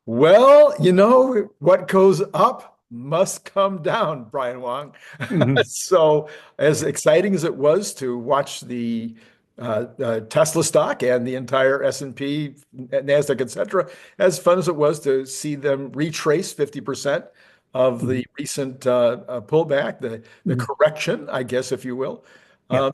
Well, what goes up must come down, Brian Wong. Hmm. So, as exciting as it was to watch the Tesla stock and the entire S&P, Nasdaq, et cetera, as fun as it was to see them retrace 50% of the Hmm. recent pullback, the Hmm. correction, I guess, if you will. Yeah.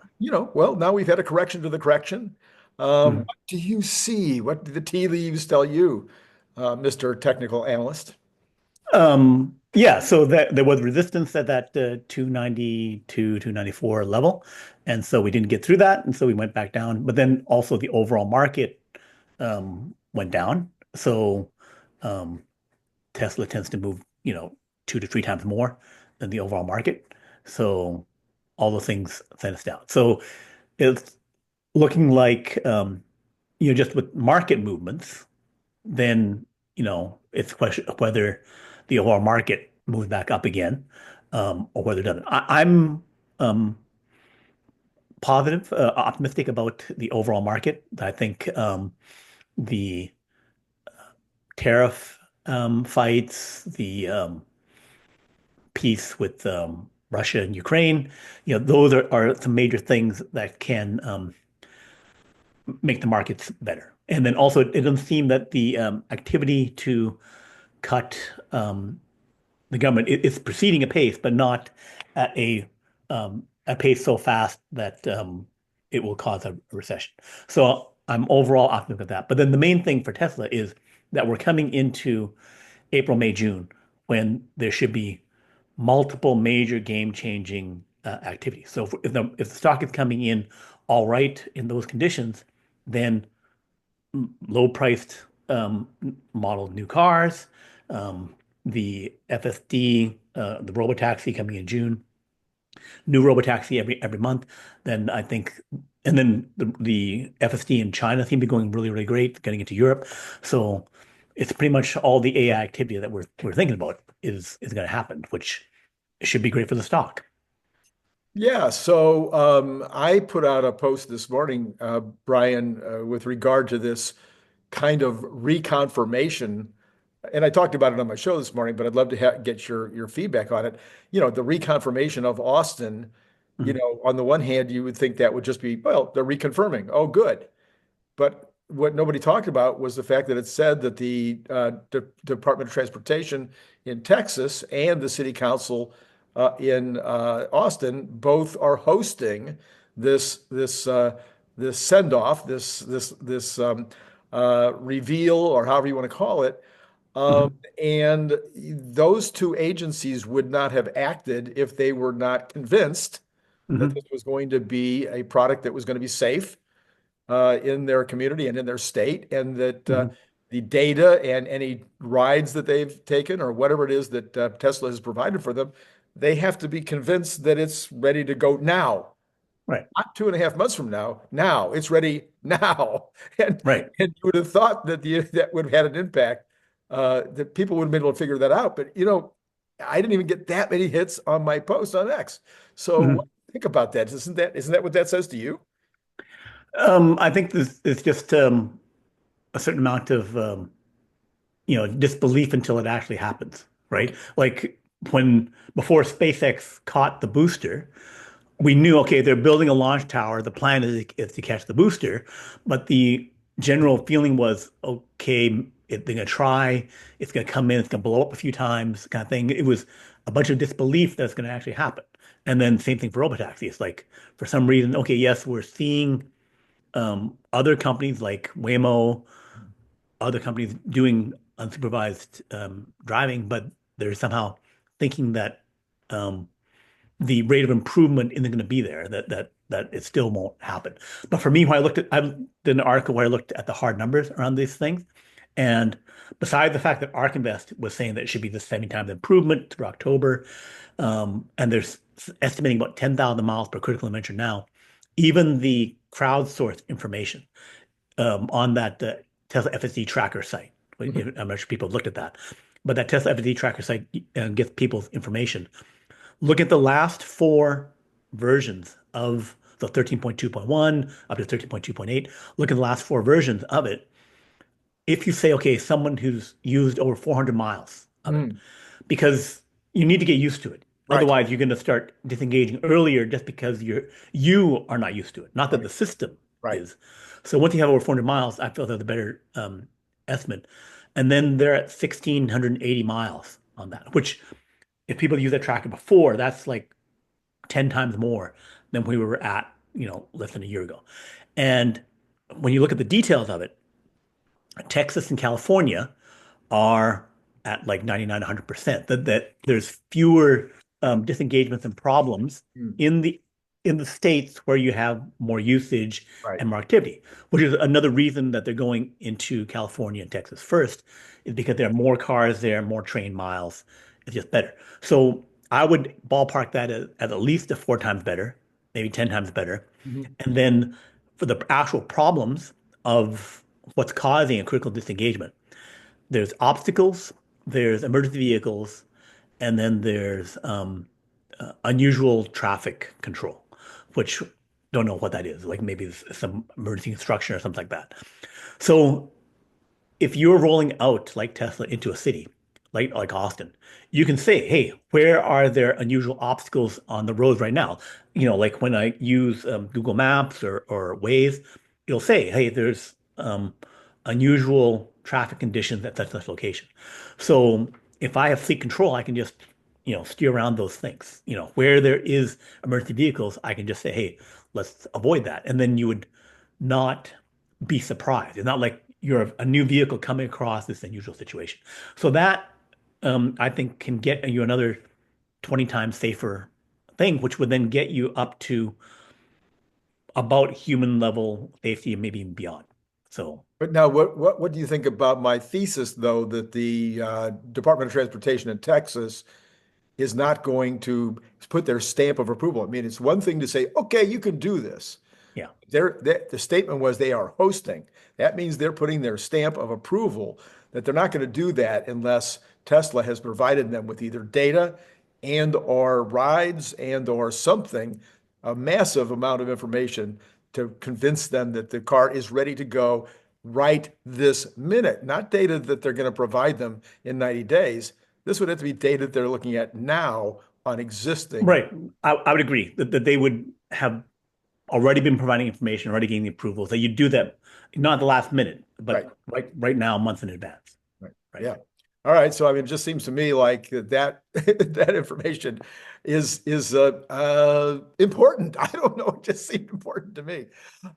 Well, now we've had a correction to the correction. Hmm. What do you see? What do the tea leaves tell you? Mr. Technical Analyst. Yeah, so that there was resistance at that 292, 294 level. And so we didn't get through that. And so we went back down. But then also the overall market went down. So um, Tesla tends to move, 2 to 3 times more than the overall market. So all the things sent us down. So it's looking like, just with market movements, then it's a question of whether the overall market moves back up again, or whether it doesn't. I'm um, positive, optimistic about the overall market. I think the tariff fights, the peace with Russia and Ukraine, those are some major things that can make the markets better. And then also, it doesn't seem that the activity to cut the government is proceeding apace, but not at a pace so fast that it will cause a recession. So I'm overall optimistic of that. But then the main thing for Tesla is that we're coming into April, May, June, when there should be multiple major game-changing activities. So if the stock is coming in all right in those conditions, then low-priced model new cars, the FSD, the robotaxi coming in June, new robotaxi every month. Then I think, and then the FSD in China seem to be going really, really great, getting into Europe. So it's pretty much all the AI activity that we're thinking about is going to happen, which should be great for the stock. Yeah, so I put out a post this morning, Brian, with regard to this kind of reconfirmation, and I talked about it on my show this morning, but I'd love to get your feedback on it. The reconfirmation of Austin, Mhm. on the one hand, you would think that would just be, well, they're reconfirming. Oh, good. But what nobody talked about was the fact that it said that the Department of Transportation in Texas and the City Council in Austin both are hosting this send off, this reveal, or however you want to call it. Mhm. And those two agencies would not have acted if they were not convinced that Mhm. this was going to be a product that was going to be safe in their community and in their state, and that Mhm. the data and any rides that they've taken or whatever it is that Tesla has provided for them, they have to be convinced that it's ready to go now, Right. not 2.5 months from now. Now it's ready now, and Right. and you would have thought that that would have had an impact. That people would have been able to figure that out, but I didn't even get that many hits on my post on X. So what Mhm. do you think about that? Isn't that what that says to you? I think this is just a certain amount of disbelief until it actually happens, right? Like when before SpaceX caught the booster, we knew, okay, they're building a launch tower. The plan is to catch the booster, but the general feeling was, okay, they're going to try, it's going to come in, it's going to blow up a few times, kind of thing. It was a bunch of disbelief that's going to actually happen. And then same thing for robotaxi. It's like for some reason, okay, yes, we're seeing other companies like Waymo, other companies doing unsupervised driving, but they're somehow thinking that um, the rate of improvement isn't going to be there, that it still won't happen. But for me, when I did an article where I looked at the hard numbers around these things, and besides the fact that ARK Invest was saying that it should be the 70 times improvement through October, and there's estimating about 10,000 miles per critical dimension now, even the crowdsourced information on that Tesla FSD tracker site. Mhm. I'm not sure people have looked at that, but that Tesla FSD tracker site gets people's information. Look at the last four versions of the 13.2.1 up to 13.2.8. Look at the last four versions of it. if you say, okay, someone who's used over 400 miles of it, Mm, because you need to get used to it. right, Otherwise, you're going to start disengaging earlier just because you are not used to it, not that right, the system right. is. So once you have over 400 miles, I feel that's a better estimate. And then they're at 1,680 miles on that, which if people use that tracker before, that's like 10 times more than we were at, less than a year ago. And when you look at the details of it, Texas and California are at like 99, 100%. That there's fewer disengagements and problems Mm, in the states where you have more usage right. and more activity, which is another reason that they're going into California and Texas first, is because there are more cars there, more train miles. It's just better. So I would ballpark that at least a 4 times better, maybe 10 times better. Mhm. And then for the actual problems of what's causing a critical disengagement, there's obstacles, there's emergency vehicles, and then there's unusual traffic control, which don't know what that is. Like maybe it's some emergency instruction or something like that. So if you're rolling out like Tesla into a city, like Austin, you can say, hey, where are there unusual obstacles on the roads right now? Like when I use Google Maps or Waze, it'll say, hey, there's unusual traffic conditions at such location. So if I have fleet control, I can just, steer around those things. Where there is emergency vehicles, I can just say, hey, let's avoid that. And then you would not be surprised. It's not like you're a new vehicle coming across this unusual situation. So that I think can get you another 20 times safer thing, which would then get you up to about human level safety and maybe even beyond. So But now, what do you think about my thesis, though, that the Department of Transportation in Texas is not going to put their stamp of approval? I mean, it's one thing to say, okay, you can do this. yeah, The statement was they are hosting. That means they're putting their stamp of approval that they're not going to do that unless Tesla has provided them with either data and or rides and or something, a massive amount of information to convince them that the car is ready to go right this minute, not data that they're going to provide them in 90 days. This would have to be data they're looking at now on existing. right. I would agree that they would have already been providing information, already getting the approvals. That you do that not at the last minute, Right. but right now, months in advance. Right. Right. Yeah. All right. So I mean, it just seems to me like that that information is important. I don't know. It just seemed important to me.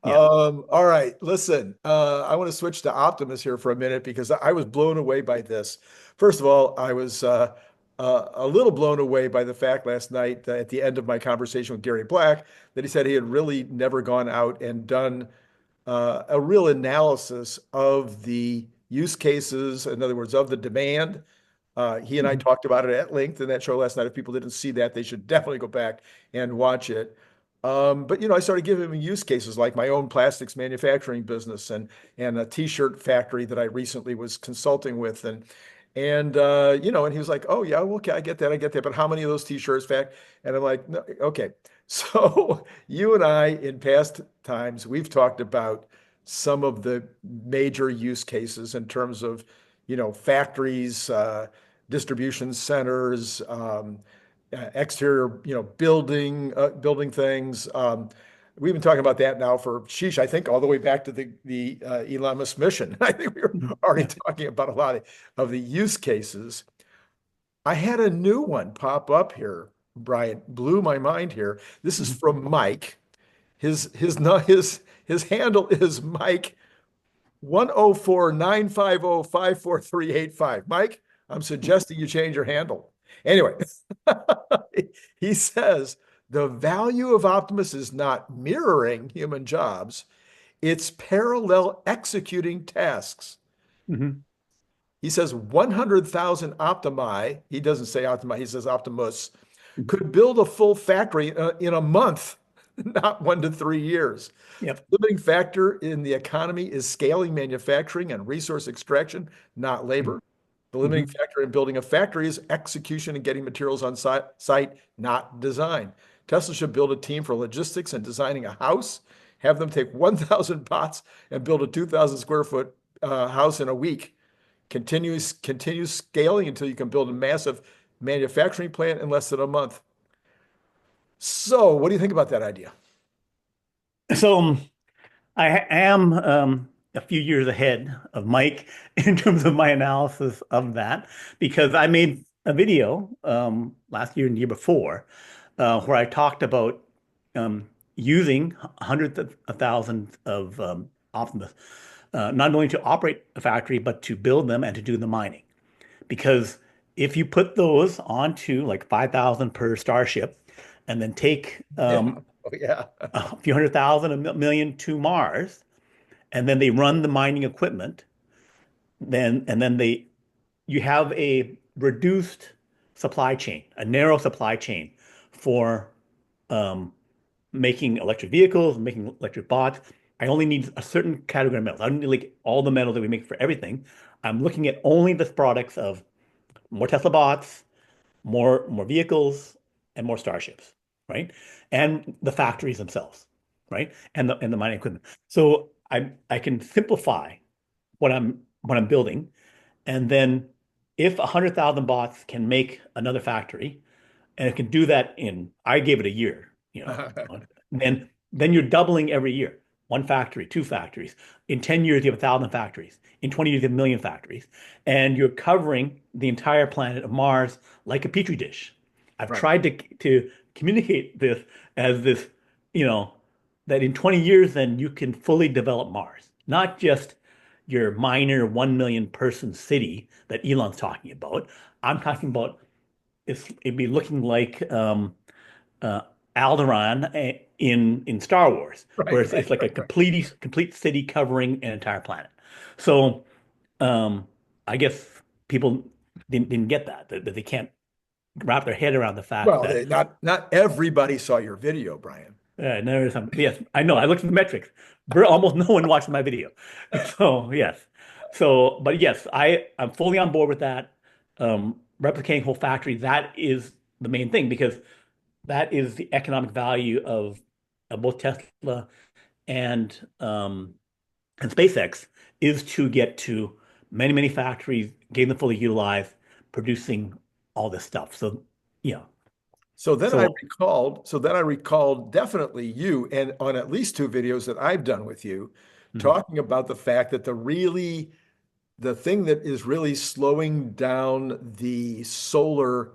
Yeah. All right. Listen, I want to switch to Optimus here for a minute because I was blown away by this. First of all, I was a little blown away by the fact last night at the end of my conversation with Gary Black that he said he had really never gone out and done a real analysis of the use cases, in other words, of the demand. He and I Mhm. talked about it at length in that show last night. If people didn't see that, they should definitely go back and watch it. But I started giving him use cases like my own plastics manufacturing business and a t-shirt factory that I recently was consulting with, and he was like, "Oh yeah, okay, I get that. But how many of those t-shirts fact?" And I'm like, "No, okay." So you and I, in past times, we've talked about some of the major use cases in terms of, factories, distribution centers, exterior, building things. We've been talking about that now for sheesh, I think all the way back to the Elon Musk mission. I think we were Mhm. already Yeah. talking about a lot of the use cases. I had a new one pop up here, Brian, blew my mind here. This is Mhm. from Mike. His handle is Mike 104-950-54385. Mike, I'm suggesting you change your handle. Anyway, he says the value of Optimus is not mirroring human jobs, it's parallel executing tasks. Mhm. He says 100,000 Optimi, he doesn't say Optimi, he says Optimus, Mhm. could build a full factory in a month, not 1 to 3 years. Yep. The limiting factor in the economy is scaling manufacturing and resource extraction, not Mhm. labor. The limiting Mhm. factor in building a factory is execution and getting materials on site, not design. Tesla should build a team for logistics and designing a house, have them take 1,000 pots and build a 2,000 square foot house in a week. Continues scaling until you can build a massive manufacturing plant in less than a month. So, what do you think about that idea? So I am a few years ahead of Mike in terms of my analysis of that because I made a video last year and the year before where I talked about using hundreds of thousands of Optimus, not only to operate a factory, but to build them and to do the mining. Because if you put those onto like 5,000 per starship and then take Yeah. Oh, yeah. a few hundred thousand, a million to Mars, and then they run the mining equipment, then you have a reduced supply chain, a narrow supply chain for um, making electric vehicles, making electric bots. I only need a certain category of metals. I don't need like all the metals that we make for everything. I'm looking at only the products of more Tesla bots, more vehicles, and more starships, right? And the factories themselves, right? And the mining equipment. So I can simplify what I'm building, and then if 100,000 bots can make another factory, and it can do that in, I gave it a year, then you're doubling every year. One factory, two factories. In 10 years, you have 1,000 factories. In 20 years, you have a million factories. And you're covering the entire planet of Mars like a petri dish. I've Right. tried to communicate this as this, you know, that in 20 years, then you can fully develop Mars, not just your minor 1 million person city that Elon's talking about. I'm talking about it'd be looking like uh, Alderaan in Star Wars, where Right, it's right, like a right, right. complete city covering an entire planet. So um, I guess people didn't get that they can't wrap their head around the fact Well, that not everybody saw your video, Brian. there is some. Yes, I know. I looked at the metrics. Almost no one watched my video. So yes. So, but yes, I'm fully on board with that. Replicating whole factory, that is the main thing because that is the economic value of both Tesla and SpaceX is to get to many factories, getting them fully utilized, producing all this stuff. So yeah. So So then I recalled definitely you and on at least two videos that I've done with you mhm, talking about the fact that the thing that is really slowing down the solar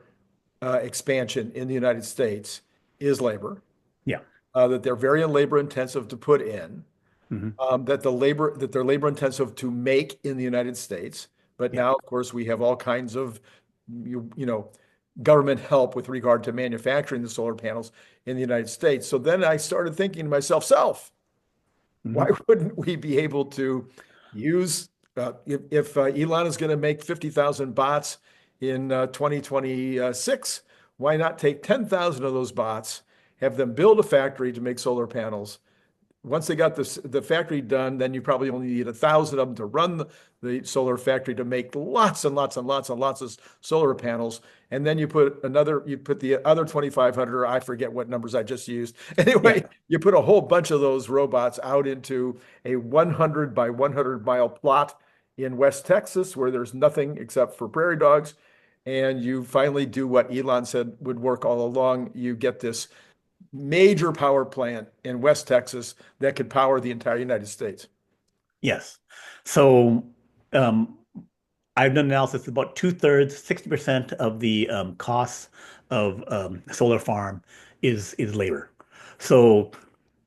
expansion in the United States is labor, yeah. that they're very labor intensive to put in, Mhm, that they're labor intensive to make in the United States. But yeah. now, of course, we have all kinds of you know government help with regard to manufacturing the solar panels in the United States. So then I started thinking to myself, why Mhm. wouldn't we be able to use if Elon is going to make 50,000 bots in 2026, why not take 10,000 of those bots, have them build a factory to make solar panels? Once they got the factory done, then you probably only need 1,000 of them to run the solar factory to make lots and lots and lots and lots of solar panels. And then you put the other 2,500, or I forget what numbers I just used. Anyway, Yeah. you put a whole bunch of those robots out into a 100 by 100-mile plot in West Texas where there's nothing except for prairie dogs. And you finally do what Elon said would work all along. You get this major power plant in West Texas that could power the entire United States. Yes. So um, I've done analysis about two-thirds, 60% of the costs of a solar farm is labor. So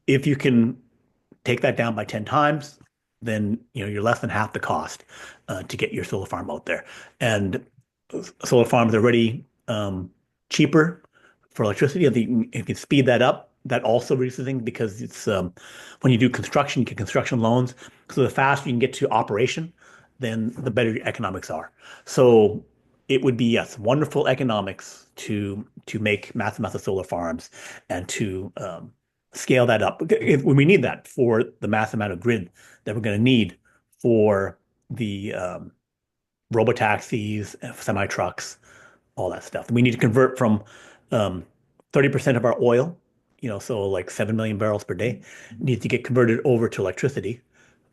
if you can take that down by 10 times, then you're less than half the cost to get your solar farm out there. And solar farms are already cheaper for electricity. If you can speed that up, that also reduces things because it's when you do construction, you get construction loans. So the faster you can get to operation, then the better your economics are. So it would be, yes, wonderful economics to make massive solar farms and to scale that up. When we need that for the mass amount of grid that we're going to need for the robotaxis, semi trucks, all that stuff. We need to convert from um, 30% of our oil, so like 7 million barrels per day, needs to get converted over to electricity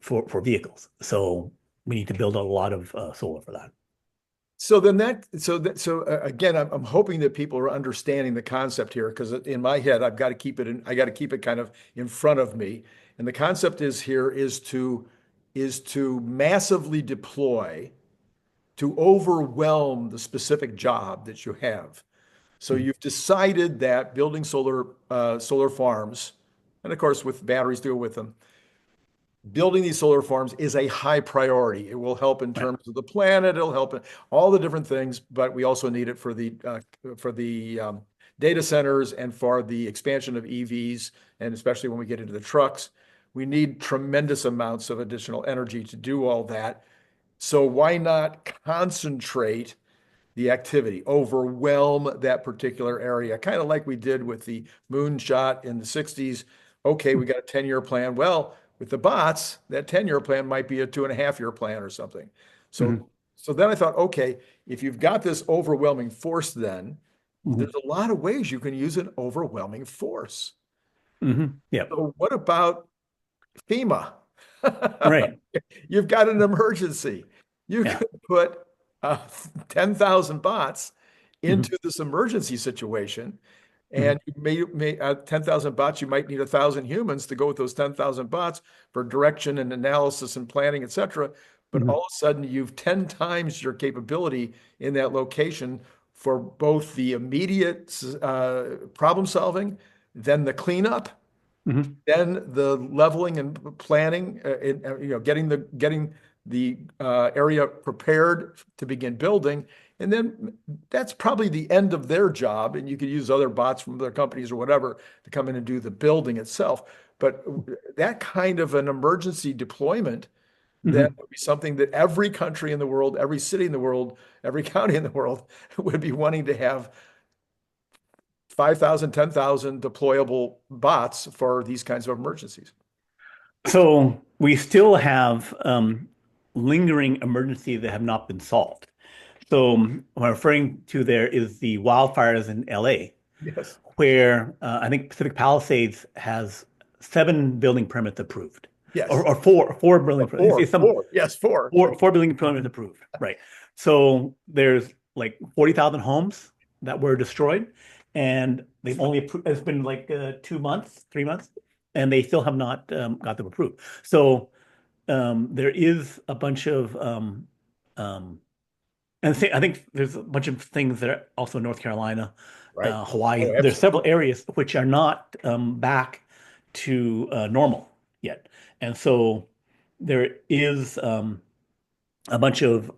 for vehicles. So we need to build a lot of solar for that. Again, I'm hoping that people are understanding the concept here, because in my head, I got to keep it kind of in front of me. And the concept is to massively deploy, to overwhelm the specific job that you have. So Mhm. you've decided that building solar farms, and of course with batteries to go with them, building these solar farms is a high priority. It will help in Right. terms of the planet. It'll help in all the different things, but we also need it for the data centers and for the expansion of EVs, and especially when we get into the trucks. We need tremendous amounts of additional energy to do all that. So why not concentrate the activity, overwhelm that particular area, kind of like we did with the moonshot in the 60s. Okay, we got a 10-year plan. Well, with the bots, that 10-year plan might be a 2.5-year plan or something. Mhm. So then I thought, okay, if you've got this overwhelming force, then Mhm. there's a lot of ways you can use an overwhelming force. Mhm. Yeah. So what about FEMA? Right. You've got an emergency. You Yeah. could put uh, 10,000 bots Mhm. into this emergency situation, Mhm. and you may 10,000 bots, you might need 1,000 humans to go with those 10,000 bots for direction and analysis and planning, etc. But all Mhm. of a sudden, you've 10 times your capability in that location for both the immediate problem solving, then the cleanup, Mhm. then the leveling and planning, getting the area prepared to begin building, and then that's probably the end of their job. And you could use other bots from other companies or whatever to come in and do the building itself. But that kind of an emergency deployment, that Mhm. would be something that every country in the world, every city in the world, every county in the world would be wanting to have 5,000, 10,000 deployable bots for these kinds of emergencies. So we still have lingering emergencies that have not been solved. So what I'm referring to there is the wildfires in LA, Yes. where I think Pacific Palisades has 7 building permits approved, Yes. or four building permits. Four. It's some Four. Yes, four. four building permits approved, right? So there's like 40,000 homes that were destroyed, and they've only approved, it's been like 2 months, 3 months, and they still have not got them approved. So there is a bunch of um, and I think there's a bunch of things that are also North Carolina, Right. Hawaii. Oh, There's several absolutely. areas which are not back to normal yet, and so there is a bunch of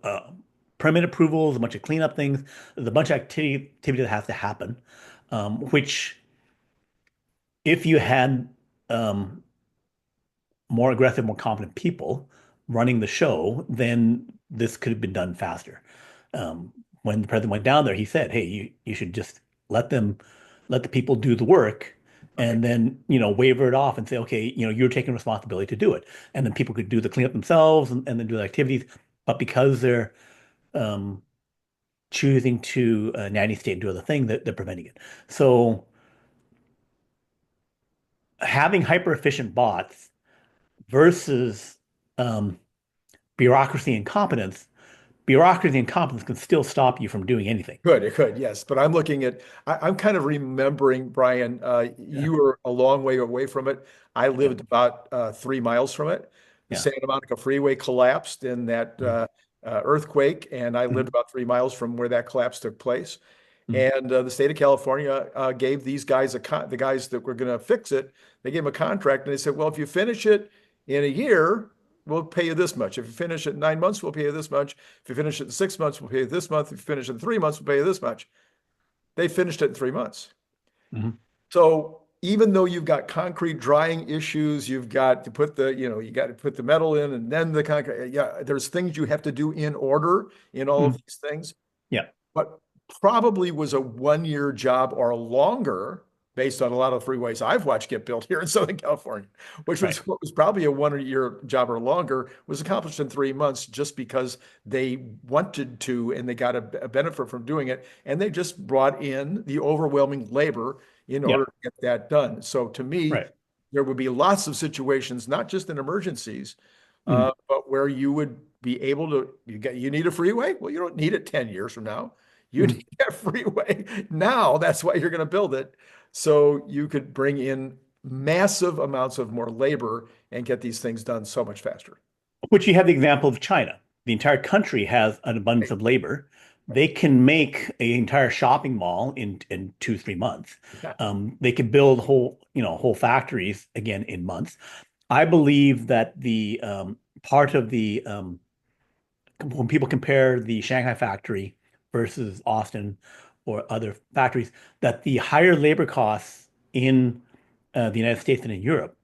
permit approvals, a bunch of cleanup things. There's a bunch of activity that has to happen, which if you had um, more aggressive, more confident people running the show, then this could have been done faster. Um, when the president went down there, he said, "Hey, you should just let the people do the work, Right. and then waiver it off and say, okay, you're taking responsibility to do it, and then people could do the cleanup themselves and then do the activities. But because they're um, choosing to nanny state and do other things, that they're preventing it. So having hyper efficient bots versus um, bureaucracy and competence can still stop you from doing anything. It could, yes. But I'm kind of remembering, Brian, Yeah, you were a long way away from it. I yeah, lived about 3 miles from it. The yeah. Santa Monica Freeway collapsed in that Mhm. earthquake, and I lived Mhm. about 3 miles from where that collapse took place. Mhm. And the state of California gave these guys the guys that were going to fix it. They gave them a contract, and they said, "Well, if you finish it in a year, we'll pay you this much. If you finish it in 9 months, we'll pay you this much. If you finish it in 6 months, we'll pay you this month. If you finish it in 3 months, we'll pay you this much." They finished it in 3 months. Mhm. So even though you've got concrete drying issues, you've got to put you got to put the metal in and then the concrete. Yeah, there's things you have to do in order in all of Mhm. these things. Yeah. But probably was a 1-year job or longer, based on a lot of freeways I've watched get built here in Southern California, which was Right. what was probably a 1-year job or longer, was accomplished in 3 months just because they wanted to and they got a benefit from doing it. And they just brought in the overwhelming labor in Yeah. order to get that done. So to me, Right. there would be lots of situations, not just in emergencies, Mhm. but where you would be able to, you need a freeway? Well, you don't need it 10 years from now. You Mhm. need that freeway now. That's why you're going to build it. So you could bring in massive amounts of more labor and get these things done so much faster. Which you have the example of China. The entire country has an abundance Right. of labor. Right. They can make an entire shopping mall in 2, 3 months. Yeah. They can build whole factories again in months. I believe that the part of the when people compare the Shanghai factory versus Austin or other factories, that the higher labor costs in the United States and in Europe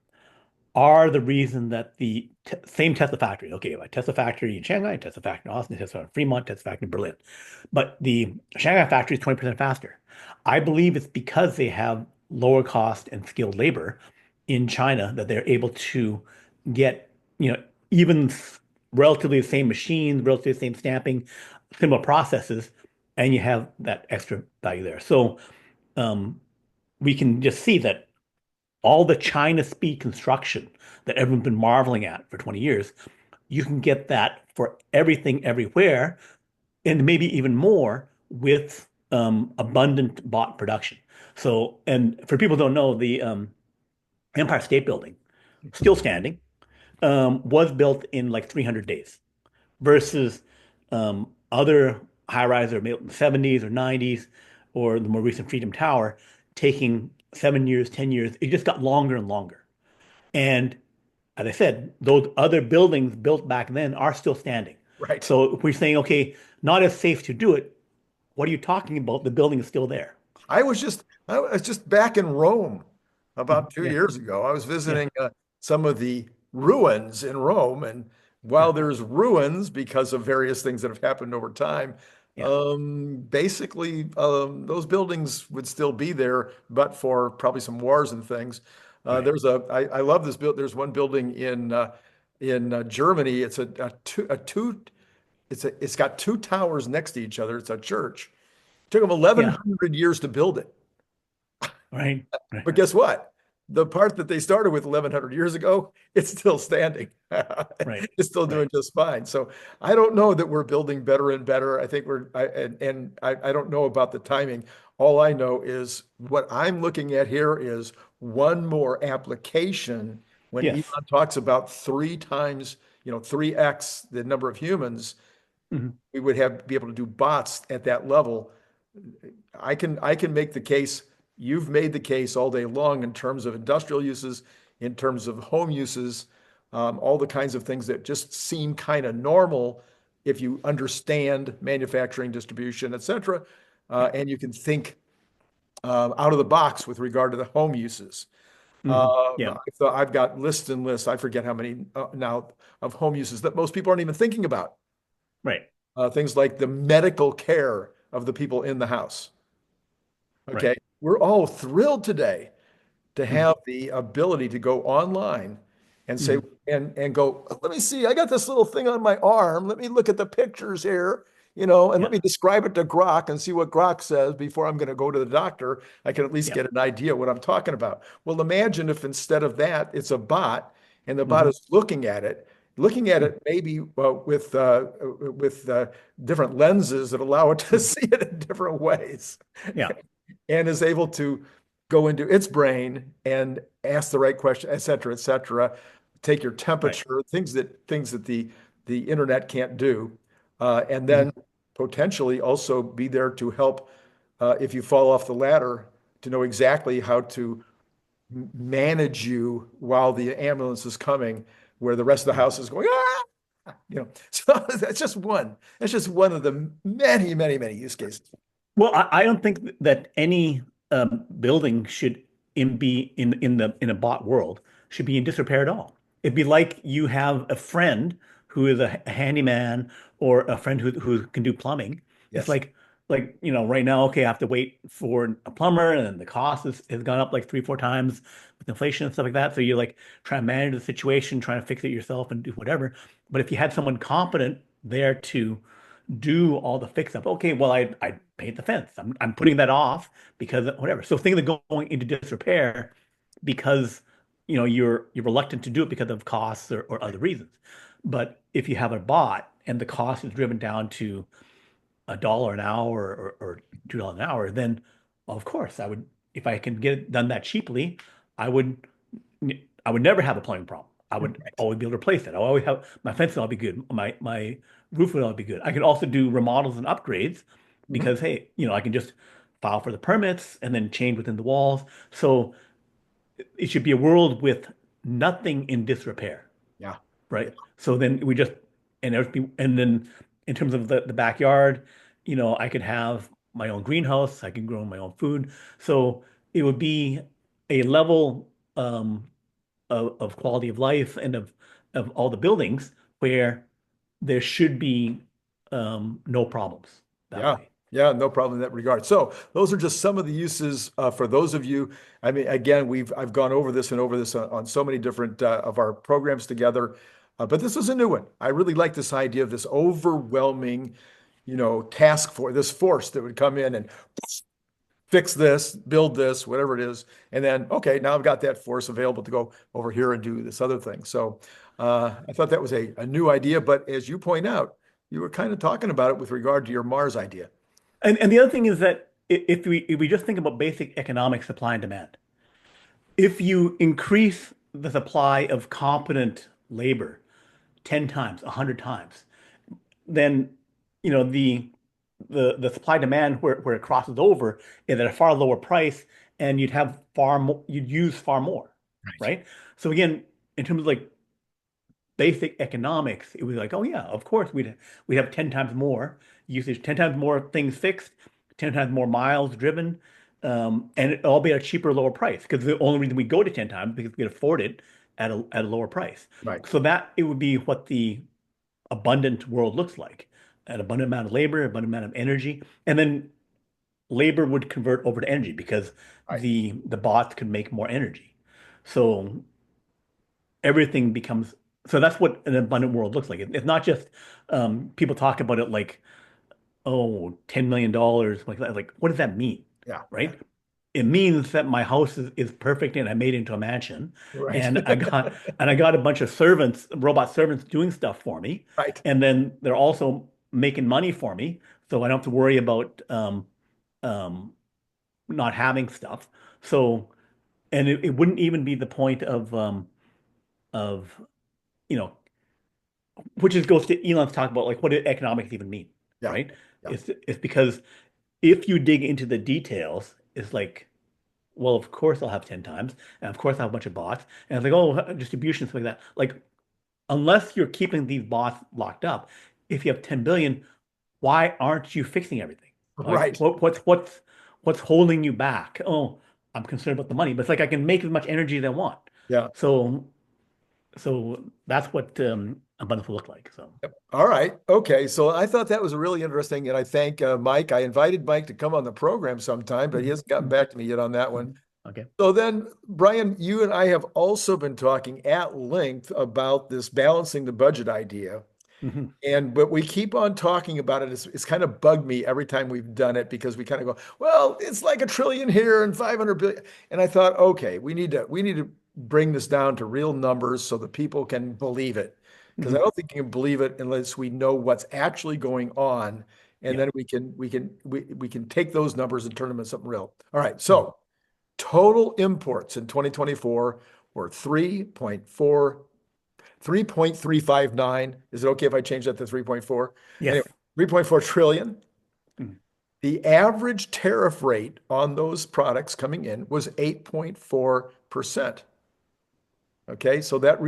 are the reason that the same Tesla factory, okay, like Tesla factory in Shanghai, Tesla factory in Austin, Tesla in Fremont, Tesla factory in Berlin, but the Shanghai factory is 20% faster. I believe it's because they have lower cost and skilled labor in China that they're able to get, even relatively the same machines, relatively the same stamping, similar processes, and you have that extra value there. So um, we can just see that all the China speed construction that everyone's been marveling at for 20 years, you can get that for everything everywhere, and maybe even more with abundant bot production. So, and for people who don't know, the Empire State Building, still standing, was built in like 300 days versus other high rises built in the 70s or 90s, or the more recent Freedom Tower taking 7 years, 10 years. It just got longer and longer. And as I said, those other buildings built back then are still standing. Right. So if we're saying, okay, not as safe to do it, what are you talking about? The building is still there. I was just back in Rome about two Yeah, years ago. I was yeah, visiting some of the ruins in Rome, and while yeah, there's ruins because of various things that have happened over time, yeah, basically those buildings would still be there, but for probably some wars and things. right. I love this build. There's one building in Germany. It's it's got two towers next to each other. It's a church. Took them Yeah, 1,100 years to build it. right, right, But guess what? The part that they started with 1,100 years ago, it's still standing. right, It's still doing right. just fine. So I don't know that we're building better and better. I think I don't know about the timing. All I know is what I'm looking at here is one more application. When Yes. Elon talks about 3 times, 3x the number of humans, Mhm. we would be able to do bots at that level. I can make the case. You've made the case all day long in terms of industrial uses, in terms of home uses, all the kinds of things that just seem kind of normal if you understand manufacturing, distribution, et cetera, Yeah. and you can think out of the box with regard to the home uses. Yeah. I've got lists and lists. I forget how many now of home uses that most people aren't even thinking about. Right. Things like the medical care of the people in the house. Right. Okay. We're all thrilled today to Mhm. have the ability to go online and say, Mhm. and go, let me see, I got this little thing on my arm. Let me look at the pictures here, and let Yeah. me describe it to Grok and see what Grok says before I'm going to go to the doctor. I can at least Yeah. get an idea what I'm talking about. Well, imagine if instead of that, it's a bot and the bot Mhm. is looking at Mhm. it maybe with different lenses that allow it to Mhm. see it in different ways Yeah. and is able to go into its brain and ask the right question, et cetera, take your Right. temperature, things that the internet can't do, and then Mhm. potentially also be there to help if you fall off the ladder to know exactly how to manage you while the ambulance is coming, where the rest of the Mhm. house is going ah. So that's just one of the many, many, many use cases. Well, I don't think that any building should be in a bot world should be in disrepair at all. It'd be like you have a friend who is a handyman or a friend who can do plumbing. It's Yes. like right now, okay, I have to wait for a plumber, and then the cost has gone up like 3, 4 times with inflation and stuff like that. So you're like trying to manage the situation, trying to fix it yourself and do whatever. But if you had someone competent there to do all the fix up. Okay, well, I paint the fence. I'm putting that off because whatever. So things are going into disrepair because you're reluctant to do it because of costs or other reasons. But if you have a bot and the cost is driven down to $1 an hour or $2 an hour, then of course I would, if I can get it done that cheaply, I would I would never have a plumbing problem. I would Right. always be able to replace it. I always have my fence will all be good. My roof will all be good. I could also do remodels and upgrades Mhm. because hey, I can just file for the permits and then change within the walls. So it should be a world with nothing in disrepair, Yeah. Yeah. right? So then we just and then in terms of the backyard, I could have my own greenhouse, I can grow my own food. So it would be a level of quality of life and of all the buildings where there should be no problems that Yeah. way. Yeah, no problem in that regard. So those are just some of the uses for those of you. I mean, again, I've gone over this and over this on so many different of our programs together, but this is a new one. I really like this idea of this overwhelming, task for this force that would come in and fix this, build this, whatever it is, and then okay, now I've got that force available to go over here and do this other thing. So I thought that was a new idea, but as you point out, you were kind of talking about it with regard to your Mars idea. And the other thing is that if we just think about basic economic supply and demand, if you increase the supply of competent labor 10 times, 100 times, then the supply demand where it crosses over is at a far lower price and you'd use far more, Right. right? So again, in terms of like basic economics, it was like, oh yeah, of course we'd have 10 times more usage, 10 times more things fixed, 10 times more miles driven, and it all be at a cheaper, lower price. Because the only reason we go to 10 times because we can afford it at a lower price. Right. So that it would be what the abundant world looks like. An abundant amount of labor, abundant amount of energy, and then labor would convert over to energy because Right. the bots could make more energy. So everything becomes so that's what an abundant world looks like. It's not just people talk about it like, oh, $10 million, like that. Like, what does that mean? Yeah. Yeah. Right? It means that my house is perfect and I made it into a mansion. Right. And I got a bunch of servants, robot servants doing stuff for me. Right. And then they're also making money for me. So I don't have to worry about um, not having stuff. So, and it wouldn't even be the point of, you know, which is goes to Elon's talk about like what do economics even mean, Yeah. right? Yeah. It's because if you dig into the details, it's like, well, of course I'll have 10 times, and of course I'll have a bunch of bots. And it's like, oh, distribution, stuff like that. Like, unless you're keeping these bots locked up, if you have 10 billion, why aren't you fixing everything? Like, Right. what's holding you back? Oh, I'm concerned about the money, but it's like I can make as much energy as I want. Yeah. So, so that's what abundance will look like. So, All right. Okay. So I thought that was really interesting. And I thank Mike. I invited Mike to come on the program sometime, but he hasn't gotten back to me yet on that one. okay. So then, Brian, you and I have also been talking at length about this balancing the budget idea. Mhm. But we keep on talking about it. It's kind of bugged me every time we've done it because we kind of go, well, it's like a trillion here and 500 billion. And I thought, okay, we need to bring this down to real numbers so that people can believe it. Because I Mhm. don't think you can believe it unless we know what's actually going on. And Yeah. then we can take those numbers and turn them into something real. All right. Mhm. So total imports in 2024 were 3.359. Is it okay if I change that to 3.4? Anyway, Yes. 3.4 trillion. Mhm. The average tariff rate on those products coming in was 8.4%. Okay, so that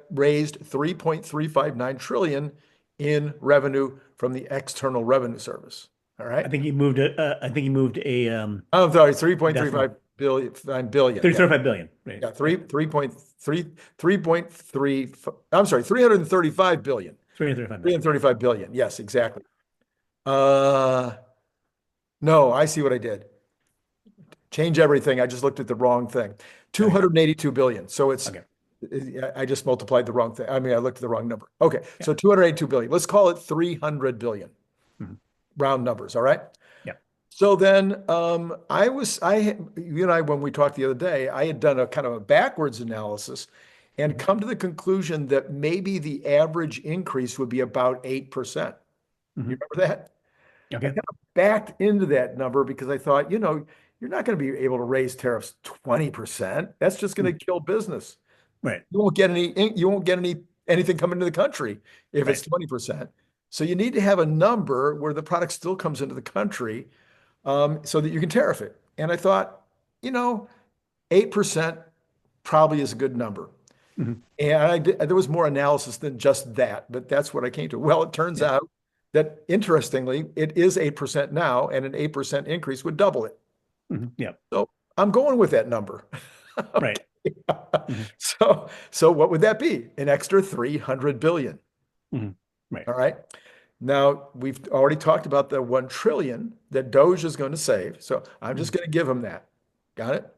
raised 3.359 trillion in revenue from the External Revenue Service. All I right. think he moved it. I think he moved a I'm sorry, 3.35 decimal. billion, 9 billion. Yeah. 35 billion. Right. Yeah, Yeah. 3.3, I'm sorry, 335 billion. 335 million. 335 billion. Yes, exactly. Uh, no, I see what I did. Change everything. I just looked at the wrong thing. Okay. 282 billion. So Okay. I just multiplied the wrong thing. I mean, I looked at the wrong number. Okay. Yeah. So 282 billion. Let's call it 300 billion. Mhm. Round numbers. All right. Yeah. So then you and I, when we talked the other day, I had done a kind of a backwards analysis and come to the conclusion that maybe the average increase would be about 8%. You Mhm. remember that? I Okay. kind of backed into that number because I thought, you're not going to be able to raise tariffs 20%. That's just going Mm. to kill business. Right. You won't get anything coming into the country if it's Right. 20%. So you need to have a number where the product still comes into the country, so that you can tariff it. And I thought, you know, 8% probably is a good number. Mhm. And there was more analysis than just that, but that's what I came to. Well, it turns Yeah. out that interestingly, it is 8% now, and an 8% increase would double it. Yeah. So I'm going with that number. Right. Okay. Mhm. So what would that be? An extra 300 billion. Mhm. Right. All right. Now we've already talked about the 1 trillion that DOGE is going to save. So I'm just Mhm. going to give them that. Got it?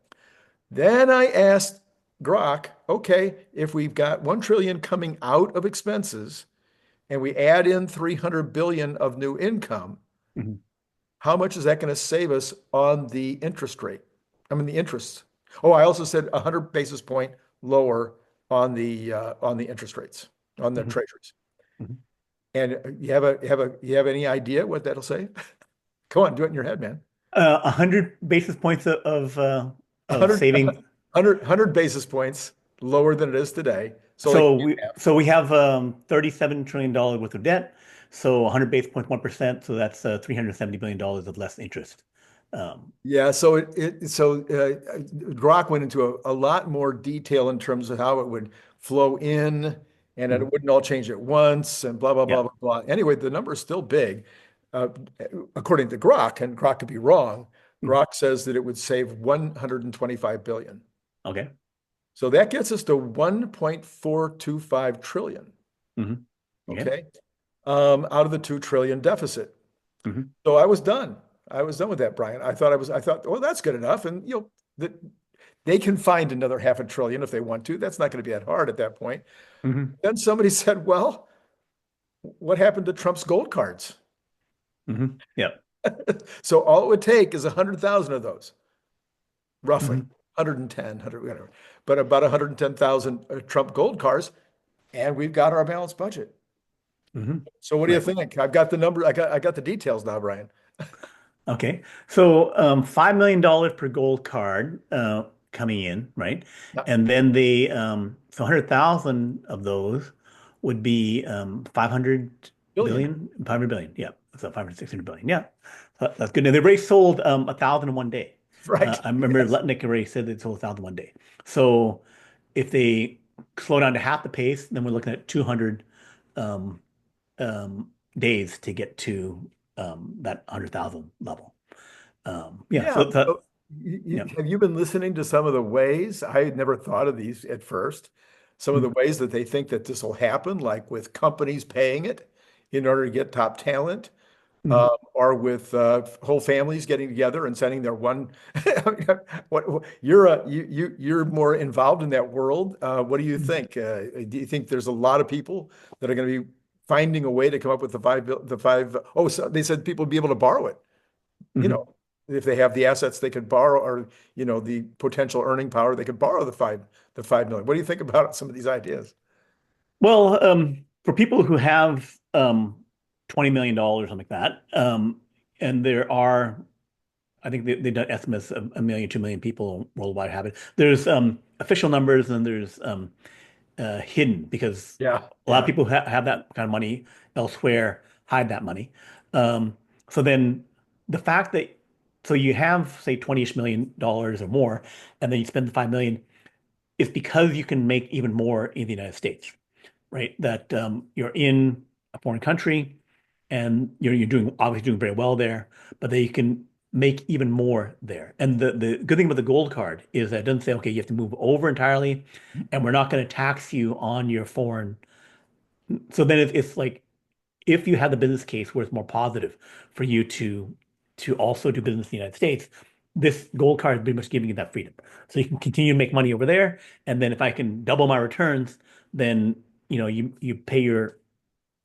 Then I asked Grok, okay, if we've got 1 trillion coming out of expenses and we add in 300 billion of new income, Mhm. how much is that going to save us on the interest rate? I mean, the interest. Oh, I also said 100 basis point lower on the interest rates on the Mhm. treasuries. Mhm. And you have any idea what that'll save? Come on, do it in your head, man. 100 basis points of 100, saving. 100 basis points lower than it is today. So like So we have $37 trillion worth of debt. So 100 basis points, 1%. So that's $370 billion of less interest. Um, yeah, so Grok went into a lot more detail in terms of how it would flow in, and that it mhm. wouldn't all change at once, and blah blah Yeah. blah blah blah. Anyway, the number is still big, uh, according to Grok, and Grok could be wrong. Mhm. Grok says that it would save 125 billion. Okay. So that gets us to 1.425 trillion. Mhm. Yeah. Okay, out of the 2 trillion deficit. Mhm. So I was done. I was done with that, Brian. I thought, well, that's good enough. And that they can find another half a trillion if they want to. That's not going to be that hard at that point. Mhm. Then somebody said, well, what happened to Trump's gold cards? Mhm. Yeah. So all it would take is 100,000 of those, roughly Mhm. 110, 100, whatever, but about 110,000 Trump gold cards, and we've got our balanced budget. Mhm. So what do you Right. think? I've got the number. I got the details now, Brian. Okay. So $5 million per gold card coming in, right? Yeah, And then so 100,000 of those would be 500 billion. billion, 500 billion. Yeah. So 500, 600 billion. Yeah. That's good. And they've already sold 1,000 in one day. Right. I remember Yes. Lutnick already said they sold 1,000 one day. So if they slow down to half the pace, then we're looking at 200 um, days to get to that 100,000 level. Yeah, Yeah. so that, So yeah. have you been listening to some of the ways? I had never thought of these at first. Some of the Mm, ways that they think that this will happen, like with companies paying it in order to get top talent, mhm, or with whole families getting together and sending their one. You're more involved in that world. What do you mhm, think? Do you think there's a lot of people that are going to be finding a way to come up with the five? Oh, so they said people would be able to borrow it. you mhm. know, if they have the assets they could borrow, or, the potential earning power, they could borrow the 5 million. What do you think about some of these ideas? Well, for people who have $20 million, something like that, and there are, I think they've done estimates of a million, 2 million people worldwide have it. There's official numbers and there's hidden because Yeah, a lot of yeah. people have that kind of money elsewhere, hide that money. Um, so then the fact that so you have say 20-ish million dollars or more, and then you spend the 5 million, it's because you can make even more in the United States, right? That you're in a foreign country and you're doing obviously doing very well there, but that you can make even more there. And the good thing about the gold card is that it doesn't say, okay, you have to move over entirely, and we're not going to tax you on your foreign. So then it's like if you have the business case where it's more positive for you to also do business in the United States, this gold card is pretty much giving you that freedom. So you can continue to make money over there, and then if I can double my returns, then you pay your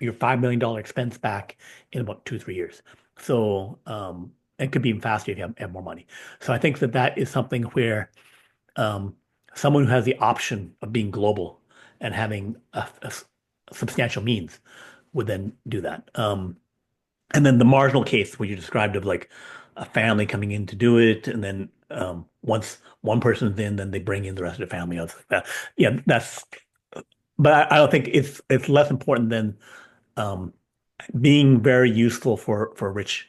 $5 million expense back in about 2, 3 years. So it could be even faster if you have more money. So I think that is something where um, someone who has the option of being global and having a substantial means would then do that. And then the marginal case where you described of like a family coming in to do it, and then once one person's in, then they bring in the rest of the family. I was like that. Yeah, that's. But I don't think it's less important than um, being very useful for rich,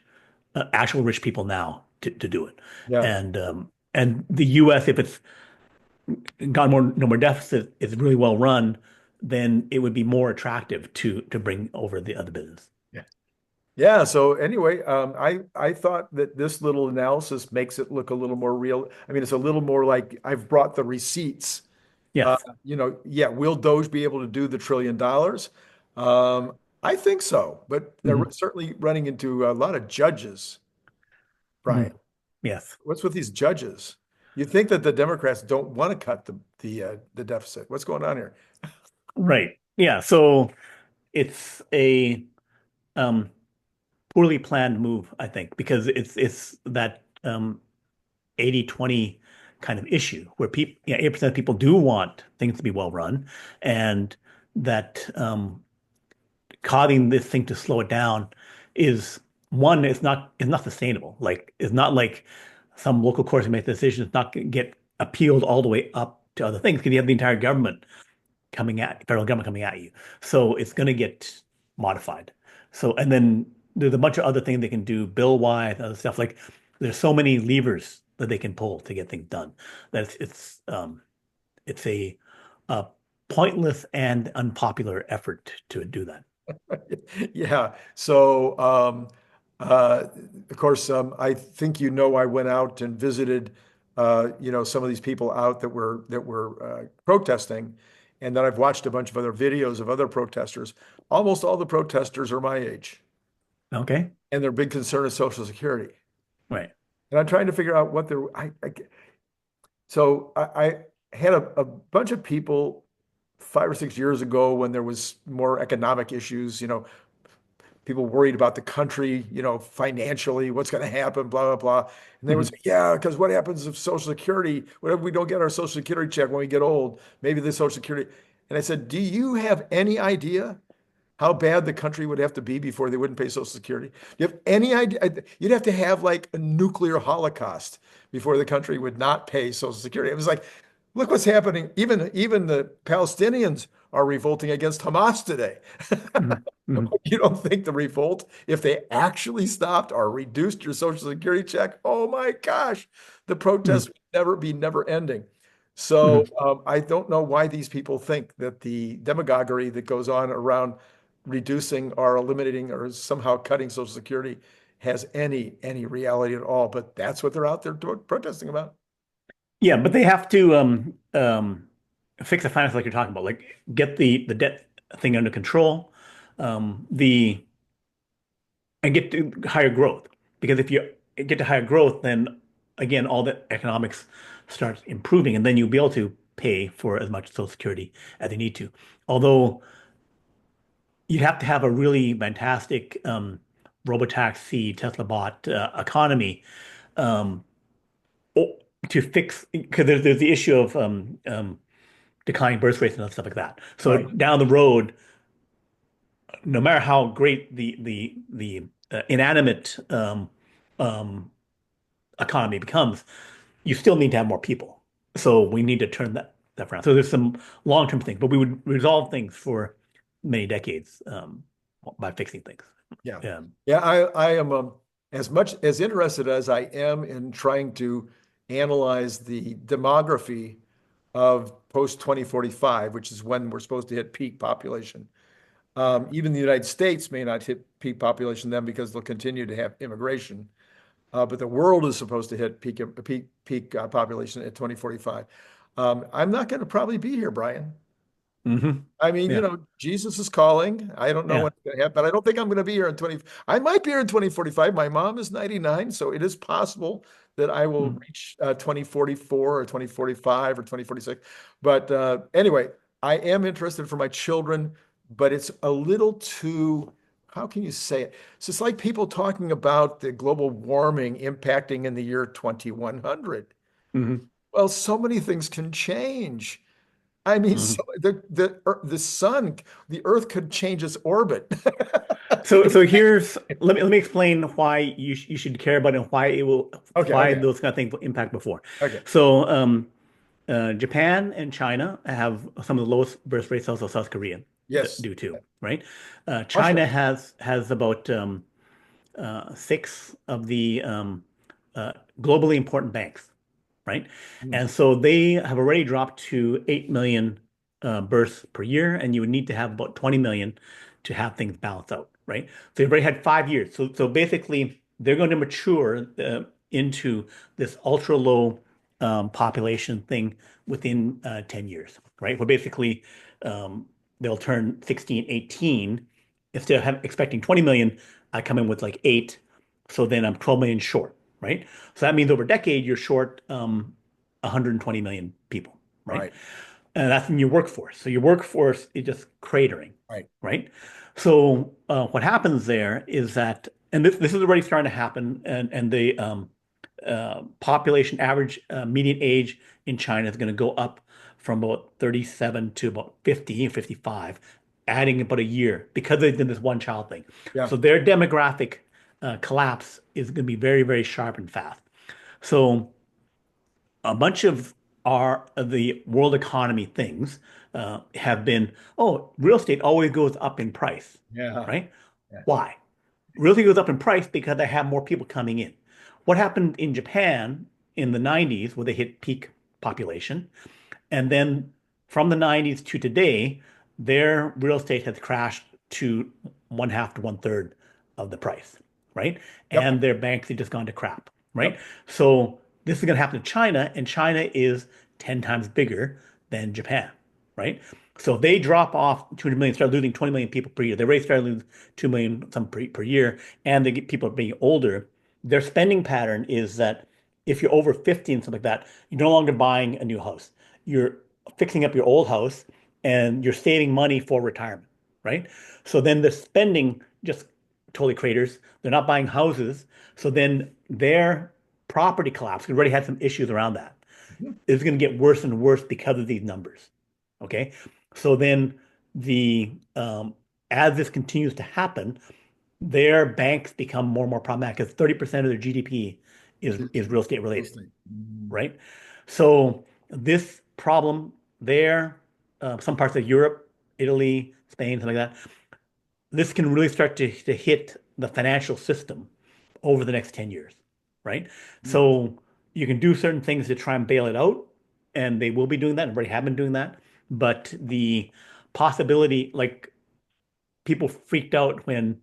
actual rich people now to do it. Yeah. And the U.S., if it's got no more deficit, is really well run, then it would be more attractive to bring over the other business. Yeah. Yeah. So anyway, I thought that this little analysis makes it look a little more real. I mean, it's a little more like I've brought the receipts. Yes. Yeah, will Doge be able to do the $1 trillion? Um, I think so, but they're Mhm. certainly running into a lot of judges, Brian. Mhm. Yes. What's with these judges? You'd think that the Democrats don't want to cut the deficit. What's going on here? Right. Yeah. So it's a um, poorly planned move, I think, because it's that 80-20 kind of issue where people, 80% of people do want things to be well run, and that causing this thing to slow it down is one, it's not sustainable. Like it's not like some local courts make the decision. It's not going to get appealed all the way up to other things because you have the entire government federal government coming at you. So it's going to get modified. So, and then there's a bunch of other things they can do bill-wise, other stuff. Like there's so many levers that they can pull to get things done that it's a pointless and unpopular effort to do that. Yeah. So, uh, of course, I think I went out and visited, some of these people out that were protesting, and then I've watched a bunch of other videos of other protesters. Almost all the protesters are my age, Okay. and their big concern is Social Security. Right. And I'm trying to figure out what they're. I had a bunch of people 5 or 6 years ago when there was more economic issues, people worried about the country, financially, what's going to happen, blah, blah, blah. And they would Mhm. say, yeah, because what happens if Social Security, what if we don't get our Social Security check when we get old? Maybe the Social Security. And I said, do you have any idea how bad the country would have to be before they wouldn't pay Social Security? Do you have any idea? You'd have to have like a nuclear holocaust before the country would not pay Social Security. It was like, look what's happening. Even the Palestinians are revolting against Hamas today. Mhm. Mhm. You don't think the revolt, if they actually stopped or reduced your Social Security check, oh my gosh, the protests Mhm. would never ending. So Mhm. I don't know why these people think that the demagoguery that goes on around reducing or eliminating or somehow cutting Social Security has any reality at all. But that's what they're out there protesting about. Yeah, but they have to fix the finance like you're talking about, like get the debt thing under control, the and get to higher growth. Because if you get to higher growth, then again, all the economics starts improving, and then you'll be able to pay for as much Social Security as you need to. Although you'd have to have a really fantastic robotaxi, Tesla bot economy um, o- to fix, because there's the issue of declining birth rates and stuff like that. So Right. down the road, no matter how great the inanimate um, economy becomes, you still need to have more people. So we need to turn that around. So there's some long-term things, but we would resolve things for many decades by fixing things. Yeah. Yeah. Yeah, I am as much as interested as I am in trying to analyze the demography of post 2045, which is when we're supposed to hit peak population. Even the United States may not hit peak population then because they'll continue to have immigration. But the world is supposed to hit peak population at 2045. I'm not going to probably be here, Brian. Hmm. I mean, Yeah. Jesus is calling. I don't know Yeah. when it's going to happen, but I don't think I'm going to be here in 20. I might be here in 2045. My mom is 99, so it is possible that I will Mhm. reach 2044 or 2045 or 2046. But anyway, I am interested for my children, but it's a little too, how can you say it? So it's like people talking about the global warming impacting in the year 2100. Mhm. Well, so many things can change. I mean, Mhm. so the sun, the Earth could change its orbit. So here's let me explain why you should care about it and why it will Okay, why okay, those kind of things will impact before. okay. So Japan and China have some of the lowest birth rates, also South Korea Yes. do too, right? Russia. China has about six of the uh, globally important banks, right? Mm. And so they have already dropped to 8 million births per year, and you would need to have about 20 million to have things balance out, right? So you've already had 5 years. So basically, they're going to mature into this ultra low population thing within 10 years, right? Where basically um, they'll turn 16, 18. Instead of expecting 20 million, I come in with like eight. So then I'm 12 million short, right? So that means over a decade, you're short 120 million people, right? Right, And that's in your workforce. So your workforce is just cratering, right. right? So what happens there is that, and this is already starting to happen, and the population average median age in China is going to go up from about 37 to about 50 and 55, adding about a year because they did this one child thing. Yeah. So their demographic collapse is going to be very, very sharp and fast. So a bunch of the world economy things have been, oh, real estate always goes up in price, Yeah. right? Yeah. Why? Real estate goes up in price because they have more people coming in. What happened in Japan in the 90s, where they hit peak population, and then from the 90s to today, their real estate has crashed to one half to one third of the price, right? Yep. And their banks have just gone to crap, right? Yep. So this is going to happen to China, and China is 10 times bigger than Japan, right? So if they drop off 200 million, start losing 20 million people per year. They already started losing 2 million some per year, and they get people being older. Their spending pattern is that if you're over 50 and stuff like that, you're no longer buying a new house. You're fixing up your old house and you're saving money for retirement, right? So then the spending just totally craters. They're not buying houses. So then their property collapse, we already had some issues around that. Mhm. It's going to get worse and worse because of these numbers. Okay. So then the as this continues to happen, their banks become more and more problematic because 30% of their GDP is real estate Real related, estate. Mhm. right? So this problem there, some parts of Europe, Italy, Spain, something like that, this can really start to hit the financial system over the next 10 years, right? Mhm. So you can do certain things to try and bail it out, and they will be doing that, and already have been doing that. But the possibility, like people freaked out when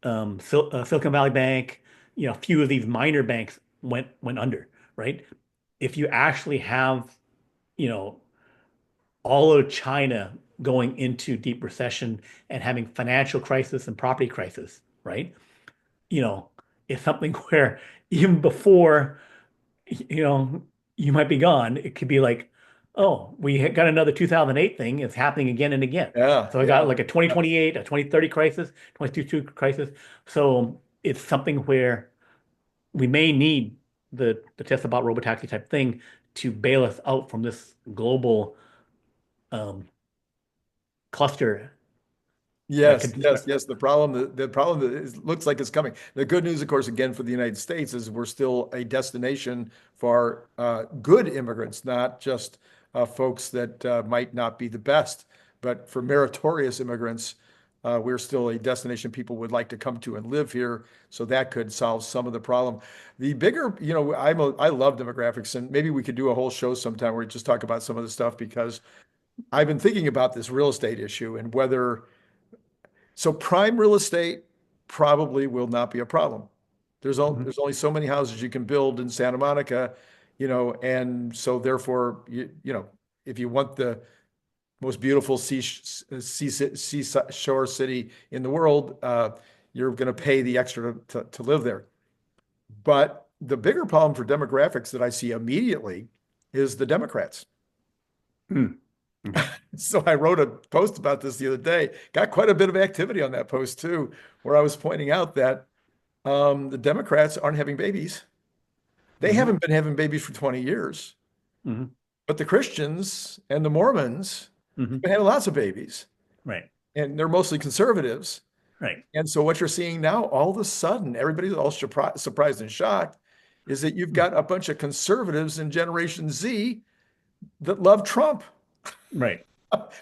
Silicon Valley Bank, a few of these minor banks went under, right? If you actually have, you know, all of China going into deep recession and having financial crisis and property crisis, right? You know, it's something where even before, you know, you might be gone, it could be like, oh, we got another 2008 thing. It's happening again and again. Yeah. So I got Yeah. like a Yeah. 2028, a 2030 crisis, 2022 crisis. So it's something where we may need the Tesla bot robotaxi type thing to bail us out from this global um, cluster that Yes, could yes, yes. The problem that looks like it's coming. The good news, of course, again for the United States is we're still a destination for good immigrants, not just folks that might not be the best, but for meritorious immigrants. We're still a destination people would like to come to and live here. So that could solve some of the problem. The bigger, I love demographics, and maybe we could do a whole show sometime where we just talk about some of the stuff because I've been thinking about this real estate issue and whether so prime real estate probably will not be a problem. Mhm. There's only so many houses you can build in Santa Monica, and so therefore, if you want the most beautiful seashore city in the world, you're going to pay the extra to live there. But the bigger problem for demographics that I see immediately is the Democrats. Hmm. Okay. So I wrote a post about this the other day. Got quite a bit of activity on that post too, where I was pointing out that the Democrats aren't having babies. They Hmm. haven't been having babies for 20 years, Hmm. but the Christians and the Mormons Hmm. been having lots of babies, Right. and they're mostly conservatives. Right. And so what you're seeing now, all of a sudden, everybody's all surprised and shocked, is that you've got a bunch of conservatives in Generation Z that love Trump Right.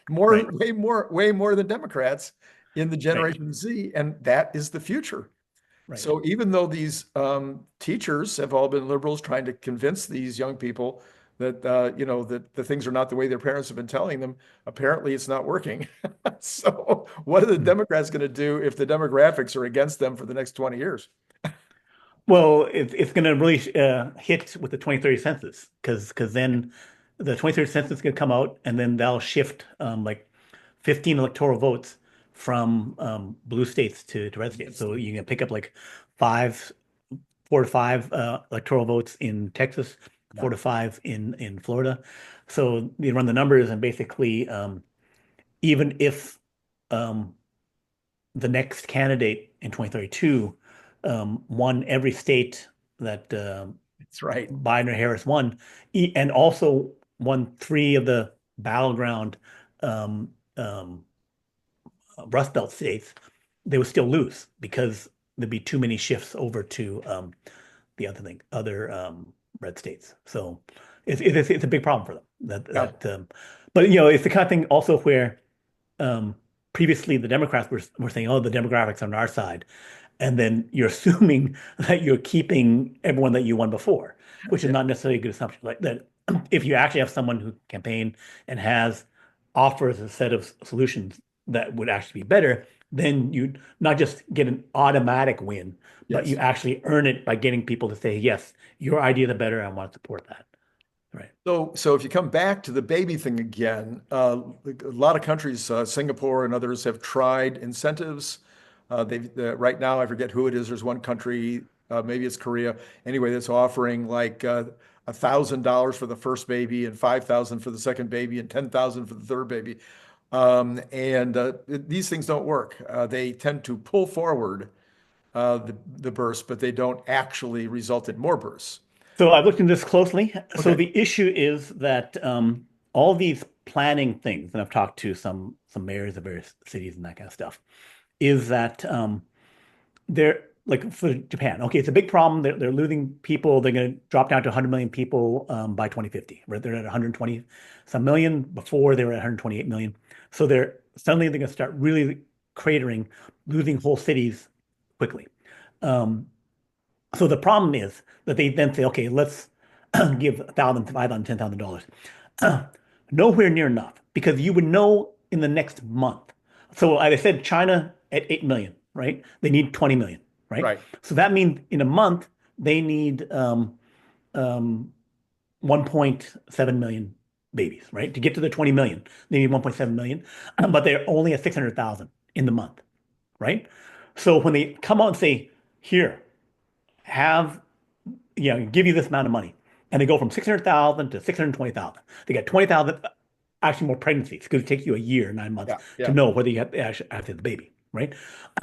more, Right. way more than Democrats in the Right. Generation Z, and that is the future. Right. So even though these teachers have all been liberals trying to convince these young people that that the things are not the way their parents have been telling them, apparently it's not working. So what are the Mm. Democrats going to do if the demographics are against them for the next 20 years? Well, it's going to really hit with the 2030 census because then the 2030 census is going to come out and then that'll shift like 15 electoral votes from blue states to red states. So you can pick up like five, 4 to 5 electoral votes in Texas, Yeah. 4 to 5 in Florida. So you run the numbers and basically even if um, the next candidate in 2032 won every state that That's right. Biden or Harris won, and also won 3 of the battleground um, um, Rust Belt states, they would still lose because there'd be too many shifts over to the other red states. So it's a big problem for them. Yeah. But it's the kind of thing also where um, previously the Democrats were saying, "Oh, the demographics are on our side," and then you're assuming that you're keeping everyone that you won before, which is Yeah. not necessarily a good assumption. Like that, if you actually have someone who campaign and offers a set of solutions that would actually be better, then you not just get an automatic win, but you Yes. actually earn it by getting people to say, "Yes, your idea is better. I want to support that." Right. So if you come back to the baby thing again, a lot of countries, Singapore and others, have tried incentives. Right now, I forget who it is. There's one country, maybe it's Korea, anyway, that's offering like $1,000 for the first baby and 5,000 for the second baby and 10,000 for the third baby. These things don't work. They tend to pull forward the births, but they don't actually result in more births. So I've looked into this closely. So Okay. the issue is that all these planning things, and I've talked to some mayors of various cities and that kind of stuff, is that they're like for Japan. Okay, it's a big problem. They're losing people. They're going to drop down to 100 million people by 2050. Right? They're at 120 some million. Before they were at 128 million. So they're going to start really cratering, losing whole cities quickly. Um, so the problem is that they then say, okay, let's give 1,000, 5,000, $10,000. Nowhere near enough because you would know in the next month. So I said China at 8 million, right? They need 20 million, right? Right. So that means in a month they need um, 1.7 million babies, right? To get to the 20 million, they need 1.7 million, but they're only at 600,000 in the month, right? So when they come out and say, here, have give you this amount of money. And they go from 600,000 to 620,000. They get 20,000, actually more pregnancies. It's going to take you a year, 9 months Yeah. to Yeah. know whether you actually have the baby, right?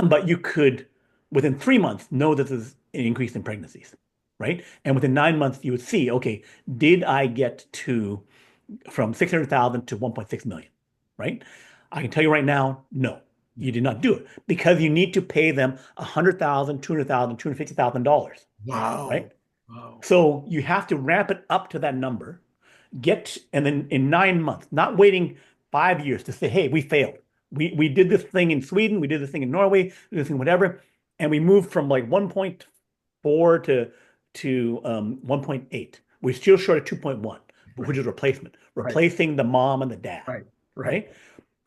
But you could, within 3 months, know that there's an increase in pregnancies, right? And within 9 months, you would see, okay, did I get from 600,000 to 1.6 million, right? I can tell you right now, no, you did not do it because you need to pay them $100,000, $200,000, $250,000, Wow. right? Wow. So you have to ramp it up to that number, and then in 9 months, not waiting 5 years to say, hey, we failed. We did this thing in Sweden, we did this thing in Norway, we did this thing whatever, and we moved from like 1.4 to 1.8. We're still short of 2.1, which Right. is replacement, Right. replacing the mom and the dad, Right. Right. right?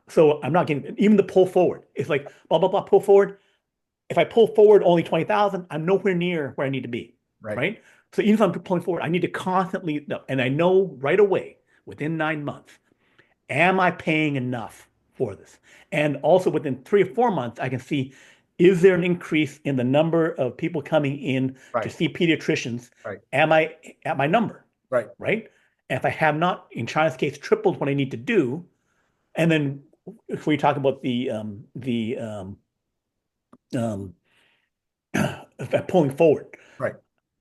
So I'm not getting even the pull forward. It's like blah blah blah pull forward. If I pull forward only 20,000, I'm nowhere near where I need to be, Right. right? So even if I'm pulling forward, I need to constantly, and I know right away within 9 months, am I paying enough for this? And also within 3 or 4 months, I can see, is there an increase in the number of people coming in to Right. see pediatricians? Right. Am I at my number, Right. right? And if I have not, in China's case, tripled what I need to do, and then if we talk about um, pulling forward, Right.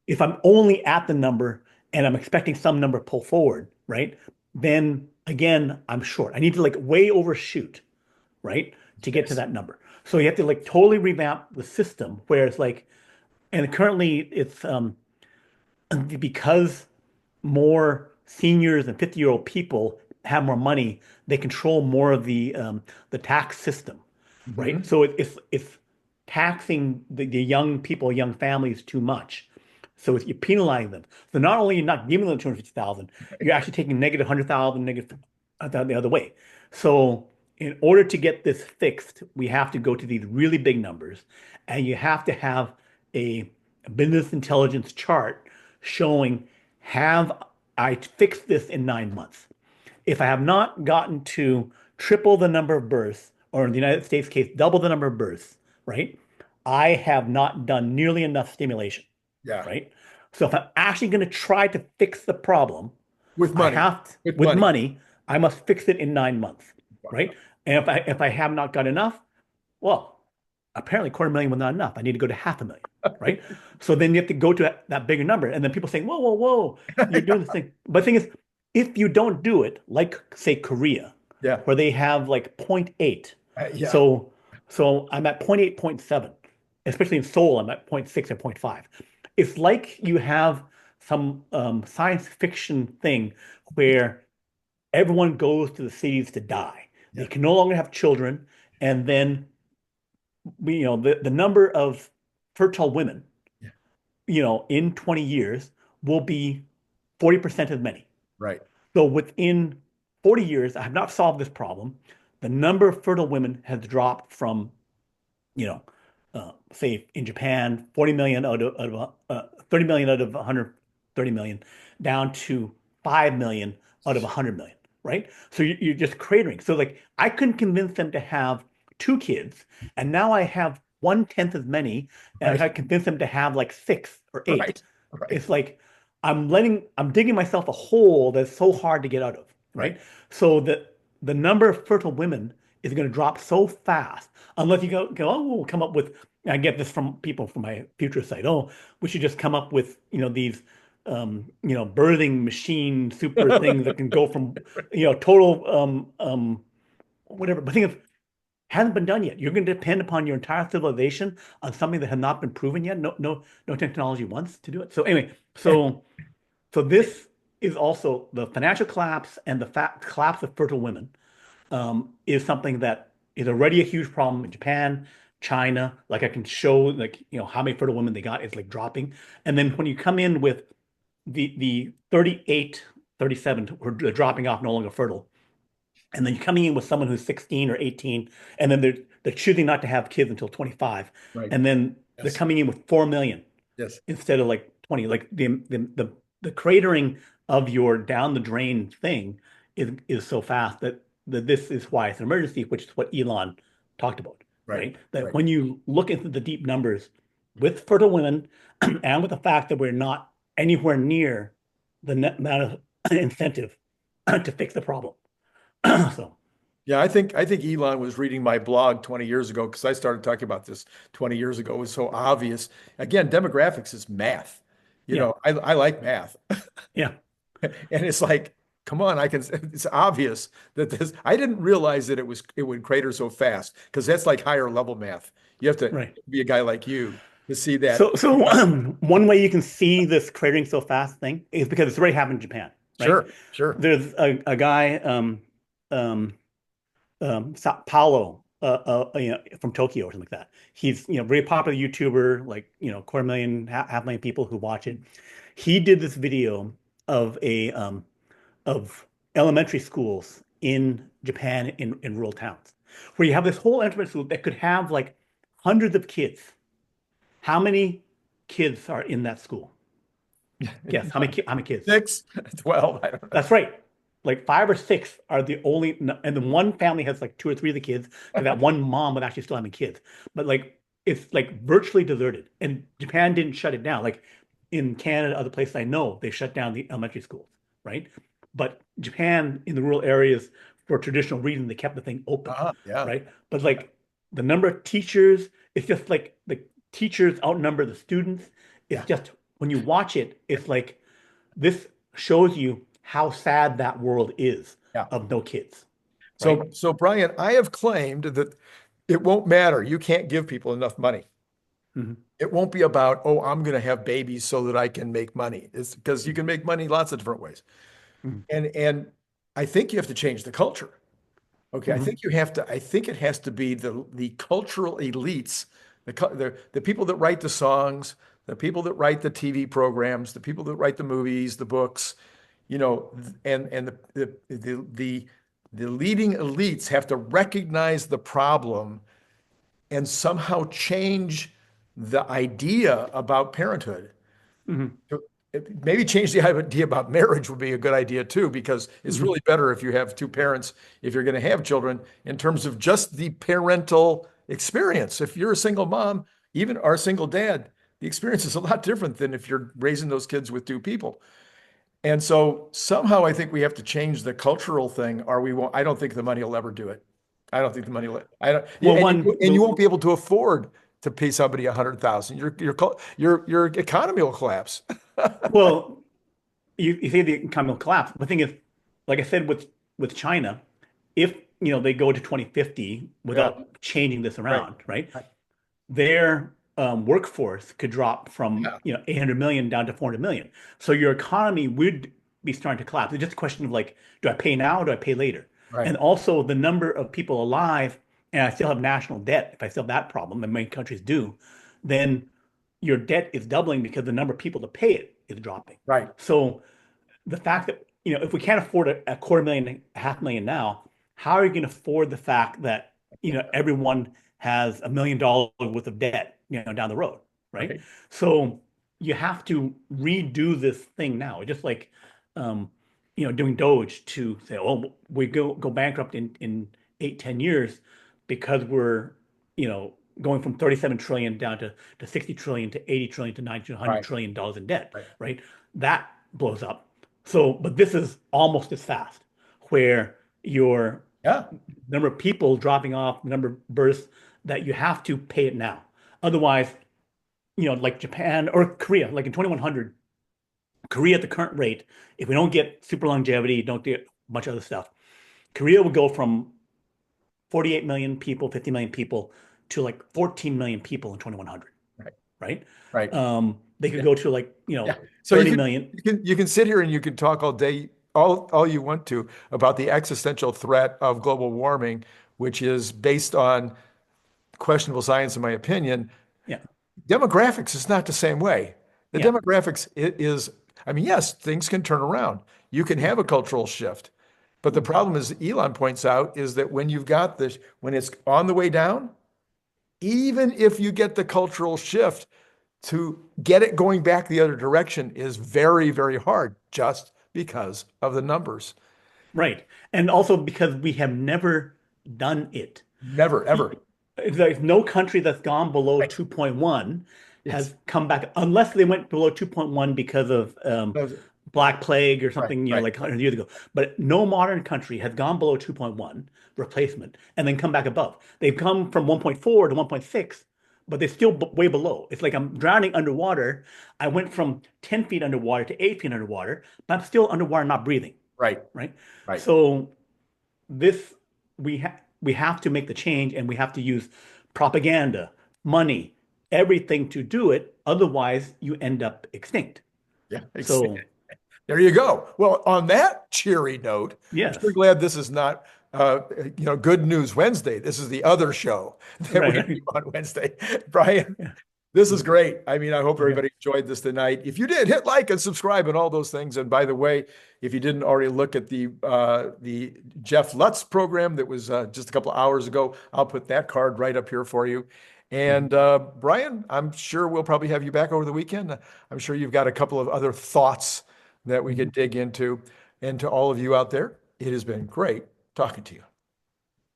if I'm only at the number and I'm expecting some number pull forward, right? then again, I'm short. I need to like way overshoot, right? To get to Yes. that number. So you have to like totally revamp the system where it's like, and currently it's because more seniors and 50-year-old people have more money, they control more of the tax system, right? Mhm. So it's taxing the young people, young families too much. So you're penalizing them. So not only are you not giving them 250,000, you're actually taking negative 100,000, negative the other way. So in order to get this fixed, we have to go to these really big numbers, and you have to have a business intelligence chart showing, have I fixed this in 9 months? If I have not gotten to triple the number of births, or in the United States case, double the number of births, right? I have not done nearly enough stimulation, Yeah. right? So if I'm actually going to try to fix the problem, With I money. have to, With with money. money, I must fix it in 9 months, Wow. right? And if I have not got enough, well, apparently 250,000 was not enough. I need to go to 500,000, right? So then you have to go to that bigger number. And then people saying, whoa, whoa, whoa, you're doing this thing. But the thing is, if you don't do it, like say Korea, Yeah. where they have like zero point 0.8. Yeah. So I'm at zero point 0.8, zero point 0.7, especially in Seoul, I'm at zero point 0.6 and zero point 0.5. It's like you have some science fiction thing where everyone goes to the cities to die. They Yeah. can no longer have children, and then the number of fertile women, Yeah. in 20 years will be 40% as many. Right. So within 40 years, I have not solved this problem. The number of fertile women has dropped from, say in Japan, 40 million out of 30 million out of 130 million, down to 5 million out of 100 million, right? So you're just cratering. So like I couldn't convince them to have 2 kids, and now I have 1/10 as many, and I Right. got to convince them to have like 6 or 8. Right. Right. It's like I'm digging myself a hole that's so hard to get out of, Right. right? So the number of fertile women is going to drop so fast unless you go, oh, we'll come up with. I get this from people from my future site. Oh, we should just come up with these birthing machine super things that can go from total whatever. But the thing is, hasn't been done yet. You're going to depend upon your entire civilization on something that has not been proven yet. No technology wants to do it. So anyway, so this is also the financial collapse and the collapse of fertile women is something that is already a huge problem in Japan, China. Like I can show like how many fertile women they got is like dropping. And then when you come in with the 38, 37 who are dropping off, no longer fertile, and then you're coming in with someone who's 16 or 18, and then they're choosing not to have kids until 25, Right. and then they're Yes. coming in with 4 million Yes. instead of like 20. Like the cratering of your down the drain thing is so fast that this is why it's an emergency, which is what Elon talked about, Right. right? That Right. when you look into the deep numbers with fertile women and with the fact that we're not anywhere near the net amount of incentive to fix the problem. So Yeah, I think Elon was reading my blog 20 years ago because I started talking about this 20 years ago. It was so obvious. Again, demographics is math. yeah, I like math. yeah, And it's like, come on, it's obvious that I didn't realize that it would crater so fast because that's like higher level math. You have to right. be a guy like you to see that. So one way you can see this cratering so fast thing is because it's already happened in Japan, right? Sure, sure. There's a guy, um, Paulo, from Tokyo or something like that. He's very popular YouTuber, like 250,000, half million people who watch it. He did this video of of elementary schools in Japan in rural towns, where you have this whole elementary school that could have like hundreds of kids. How many kids are in that school? Guess how many kids? 6, 12, I don't know. That's right. Like 5 or 6 are the only, and then one family has like 2 or 3 of the kids because that one mom would actually still having kids. But like it's like virtually deserted, and Japan didn't shut it down. Like in Canada, other places I know, they shut down the elementary schools, right? But Japan, in the rural areas, for traditional reasons, they kept the thing open, Yeah. right? But like the number of teachers, it's just like the teachers outnumber the students. It's Yeah. just when you watch it, it's like this shows you how sad that world is Yeah. of no kids, right? So Brian, I have claimed that it won't matter. You can't give people enough money. Mhm. It won't be about, oh, I'm going to have babies so that I can make money. It's because you can make money lots of different ways. Mhm. And I think you have to change the culture. Okay, I Mhm. think you have to. I think it has to be the cultural elites, the people that write the songs, the people that write the TV programs, the people that write the movies, the books, and the leading elites have to recognize the problem and somehow change the idea about parenthood. Mhm. Maybe change the idea about marriage would be a good idea too, because it's Mhm. really better if you have two parents, if you're going to have children, in terms of just the parental experience. If you're a single mom, even or a single dad, the experience is a lot different than if you're raising those kids with two people. And so somehow I think we have to change the cultural thing, or we won't. I don't think the money will ever do it. I don't think the money will. I don't. Well, And you won't be able to afford to pay somebody 100,000. Your economy will collapse. well, you say the economy will collapse. The thing is, like I said with China, if they go to 2050 Yeah. without changing this Right. around, right? Right. Their workforce could drop from Yeah. 800 million down to 400 million. So your economy would be starting to collapse. It's just a question of like, do I pay now or do I pay later? Right. And also the number of people alive, and I still have national debt. If I still have that problem, and many countries do, then your debt is doubling because the number of people to pay it is dropping. Right. So the fact that, if we can't afford a quarter million, a half million now, how are you going to afford the fact that, everyone has $1 million worth of debt, down the road, right? Right. So you have to redo this thing now. Just like, doing DOGE to say, oh, we go bankrupt in 8, 10 years because we're, going from 37 trillion down to 60 trillion to 80 trillion to 90 to 100 Right. trillion dollars in debt, Right. right? That blows up. So, but this is almost as fast, where your Yeah. number of people dropping off, the number of births, that you have to pay it now. Otherwise, like Japan or Korea, like in 2100, Korea at the current rate, if we don't get super longevity, don't get a bunch of other stuff, Korea will go from 48 million people, 50 million people to like 14 million people in 2100, Right. right? Right. They could Yeah. go to like, Yeah. So 30 million. you can sit here and you can talk all day, all you want to about the existential threat of global warming, which is based on questionable science, in my opinion. Yeah. Demographics is not the same way. The Yeah. demographics it is, I mean, yes, things can turn around. You can have a cultural shift. But the problem is, Elon points out, is that when you've got this, when it's on the way down, even if you get the cultural shift, to get it going back the other direction is very, very hard just because of the numbers. Right. And also because we have never done it. Never, ever. There's no country that's gone below Right. 2.1 Yes. has come back, unless they went below 2.1 because of Black Plague or Right, something, right. like 100 years ago. But no modern country has gone below 2.1 replacement and then come back above. They've come from 1.4 to 1.6, but they're still way below. It's like I'm drowning underwater. I went from 10 feet underwater to 8 feet underwater, but I'm still underwater, not breathing, Right, right? right. So this we have to make the change, and we have to use propaganda, money, everything to do it. Otherwise, you end up extinct. Yeah. So There you go. Well, on that cheery note, I'm sure yes, glad this is not, Good News Wednesday. This is the other show that right, we right. do on Wednesday. Brian, Yeah. this is great. I mean, I hope Okay. everybody enjoyed this tonight. If you did, hit like and subscribe and all those things. And by the way, if you didn't already look at the Jeff Lutz program that was just a couple of hours ago, I'll put that card right up here for you. And Brian, I'm sure we'll probably have you back over the weekend. I'm sure you've got a couple of other thoughts that we could dig into. And to all of you out there, it has been great talking to you.